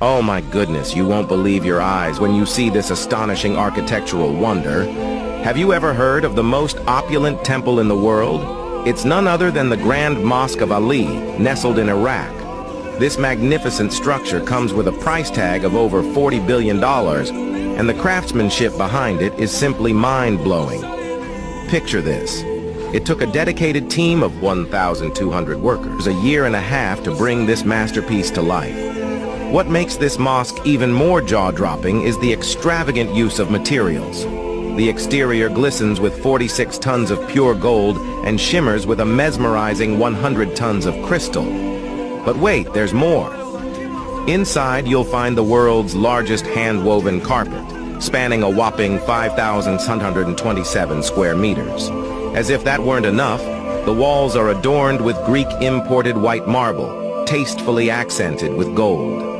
Oh my goodness, you won't believe your eyes when you see this astonishing architectural wonder. Have you ever heard of the most opulent temple in the world? It's none other than the Grand Mosque of Ali, nestled in Iraq. This magnificent structure comes with a price tag of over $40 billion, and the craftsmanship behind it is simply mind-blowing. Picture this. It took a dedicated team of 1,200 workers a year and a half to bring this masterpiece to life. What makes this mosque even more jaw-dropping is the extravagant use of materials. The exterior glistens with 46 tons of pure gold and shimmers with a mesmerizing 100 tons of crystal. But wait, there's more. Inside, you'll find the world's largest hand-woven carpet, spanning a whopping 5,727 square meters. As if that weren't enough, the walls are adorned with Greek imported white marble, tastefully accented with gold.